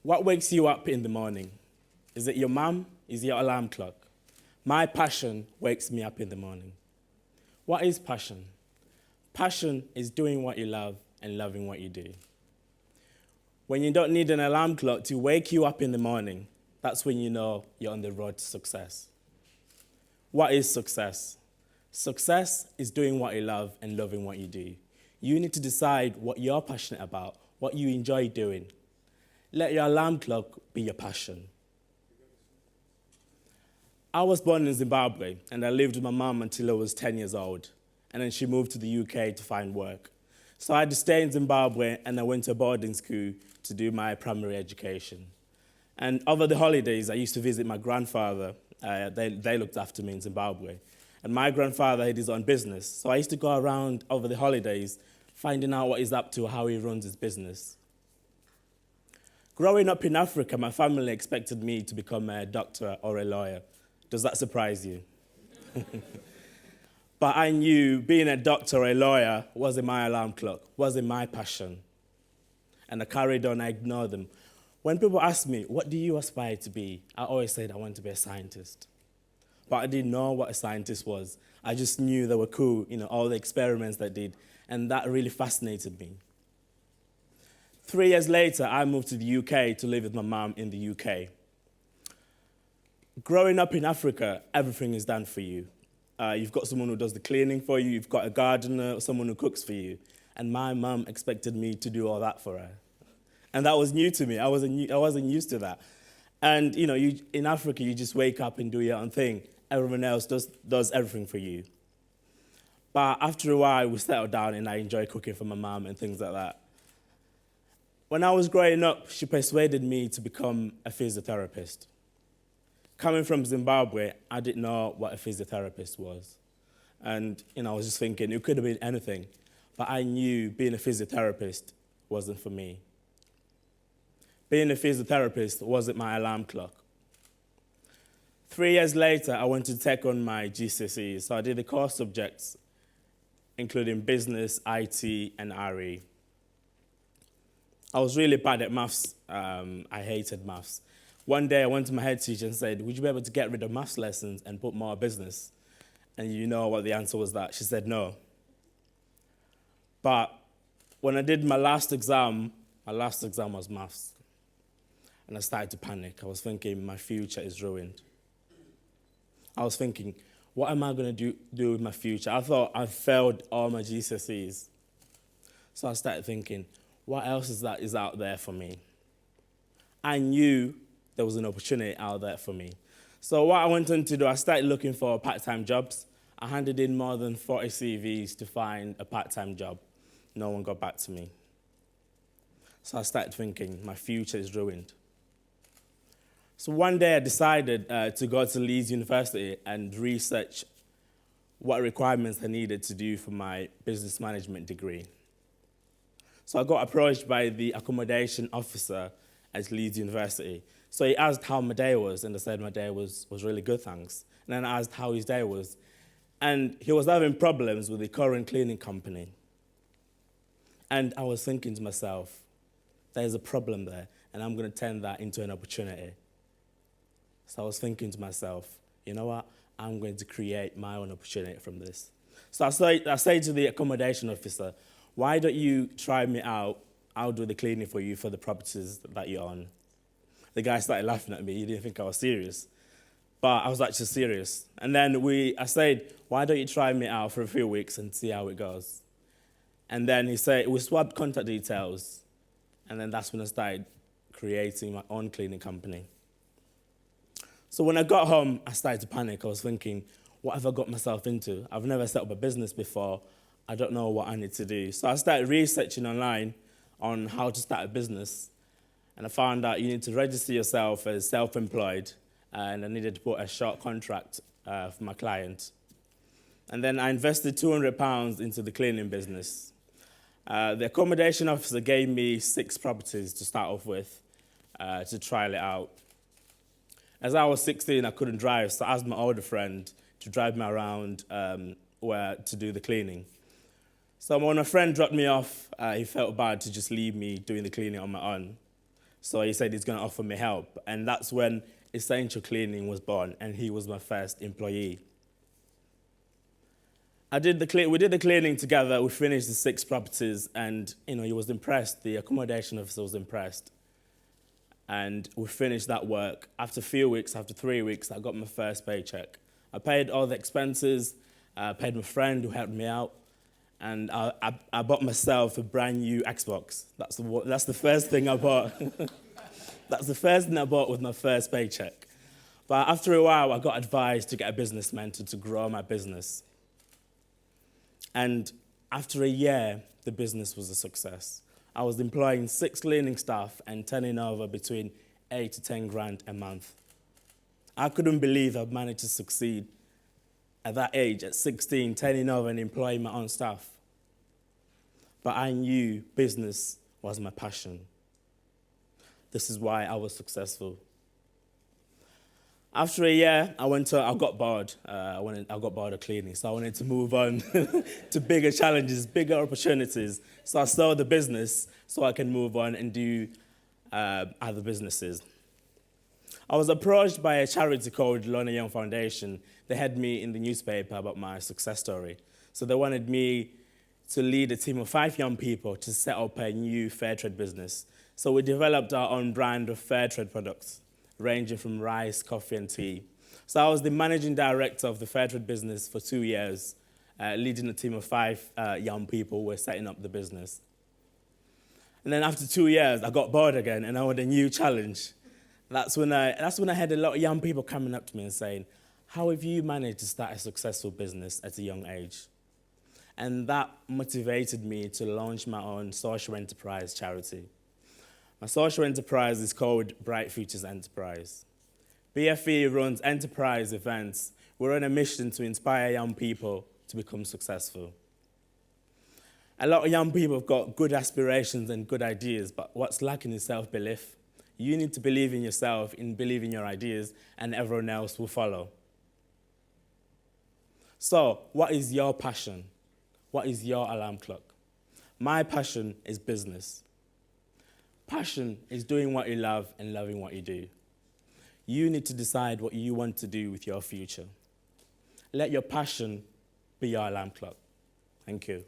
What wakes you up in the morning? Is it your mum? Is it your alarm clock? My passion wakes me up in the morning. What is passion? Passion is doing what you love and loving what you do. When you don't need an alarm clock to wake you up in the morning, that's when you know you're on the road to success. What is success? Success is doing what you love and loving what you do. You need to decide what you're passionate about, what you enjoy doing. Let your alarm clock be your passion. I was born in Zimbabwe, and I lived with my mum until I was 10 years old. And then she moved to the UK to find work. So I had to stay in Zimbabwe, and I went to a boarding school to do my primary education. And over the holidays, I used to visit my grandfather. They looked after me in Zimbabwe. And my grandfather had his own business. So I used to go around over the holidays, finding out what he's up to, how he runs his business. Growing up in Africa, my family expected me to become a doctor or a lawyer. Does that surprise you? But I knew being a doctor or a lawyer wasn't my alarm clock, wasn't my passion. And I carried on, I ignored them. When people ask me, what do you aspire to be? I always said I want to be a scientist. But I didn't know what a scientist was. I just knew they were cool, all the experiments they did, and that really fascinated me. 3 years later, I moved to the UK to live with my mum in the UK. Growing up in Africa, everything is done for you. You've got someone who does the cleaning for you, you've got a gardener, someone who cooks for you. And my mum expected me to do all that for her. And that was new to me. I wasn't used to that. And in Africa, you just wake up and do your own thing. Everyone else does everything for you. But after a while, we settled down and I enjoy cooking for my mum and things like that. When I was growing up, she persuaded me to become a physiotherapist. Coming from Zimbabwe, I didn't know what a physiotherapist was. And, I was just thinking it could have been anything. But I knew being a physiotherapist wasn't for me. Being a physiotherapist wasn't my alarm clock. 3 years later, I went to take on my GCSEs. So I did the core subjects, including business, IT, and RE. I was really bad at maths. I hated maths. One day I went to my head teacher and said, would you be able to get rid of maths lessons and put more business? And you know what the answer was that. She said no. But when I did my last exam was maths. And I started to panic. I was thinking my future is ruined. I was thinking, what am I going to do with my future? I thought I failed all my GCSEs. So I started thinking, what else is out there for me? I knew there was an opportunity out there for me. So what I went on to do, I started looking for part-time jobs. I handed in more than 40 CVs to find a part-time job. No one got back to me. So I started thinking, my future is ruined. So one day I decided to go to Leeds University and research what requirements I needed to do for my business management degree. So I got approached by the accommodation officer at Leeds University. So he asked how my day was, and I said my day was really good, thanks. And then I asked how his day was. And he was having problems with the current cleaning company. And I was thinking to myself, there's a problem there, and I'm going to turn that into an opportunity. So I was thinking to myself, you know what? I'm going to create my own opportunity from this. So I say to the accommodation officer, why don't you try me out? I'll do the cleaning for you for the properties that you're on. The guy started laughing at me. He didn't think I was serious. But I was actually serious. And then I said, why don't you try me out for a few weeks and see how it goes? And then he said, we swapped contact details. And then that's when I started creating my own cleaning company. So when I got home, I started to panic. I was thinking, what have I got myself into? I've never set up a business before. I don't know what I need to do. So I started researching online on how to start a business. And I found out you need to register yourself as self-employed, and I needed to put a short contract for my client. And then I invested £200 into the cleaning business. The accommodation officer gave me 6 properties to start off with to trial it out. As I was 16, I couldn't drive, so I asked my older friend to drive me around to do the cleaning. So when a friend dropped me off, he felt bad to just leave me doing the cleaning on my own. So he said he's going to offer me help. And that's when Essential Cleaning was born, and he was my first employee. We did the cleaning together. We finished the 6 properties, and he was impressed. The accommodation officer was impressed. And we finished that work. After a few weeks, after 3 weeks, I got my first paycheck. I paid all the expenses, paid my friend who helped me out, and I bought myself a brand new Xbox. That's the first thing I bought. That's the first thing I bought with my first paycheck. But after a while, I got advised to get a business mentor to grow my business. And after a year, the business was a success. I was employing 6 cleaning staff and turning over between 8 to 10 grand a month. I couldn't believe I'd managed to succeed at that age, at 16, turning over and employing my own staff. But I knew business was my passion. This is why I was successful. After a year, I got bored. I got bored of cleaning, so I wanted to move on to bigger challenges, bigger opportunities. So I sold the business so I can move on and do other businesses. I was approached by a charity called Lona Young Foundation. They had me in the newspaper about my success story. So they wanted me to lead a team of 5 young people to set up a new fair trade business. So we developed our own brand of fair trade products, ranging from rice, coffee, and tea. So I was the managing director of the fair trade business for 2 years, leading a team of 5 young people who were setting up the business. And then after 2 years, I got bored again, and I wanted a new challenge. That's when I had a lot of young people coming up to me and saying, "How have you managed to start a successful business at a young age?" And that motivated me to launch my own social enterprise charity. My social enterprise is called Bright Futures Enterprise. BFE runs enterprise events. We're on a mission to inspire young people to become successful. A lot of young people have got good aspirations and good ideas, but what's lacking is self-belief. You need to believe in yourself, believe in your ideas, and everyone else will follow. So, what is your passion? What is your alarm clock? My passion is business. Passion is doing what you love and loving what you do. You need to decide what you want to do with your future. Let your passion be your alarm clock. Thank you.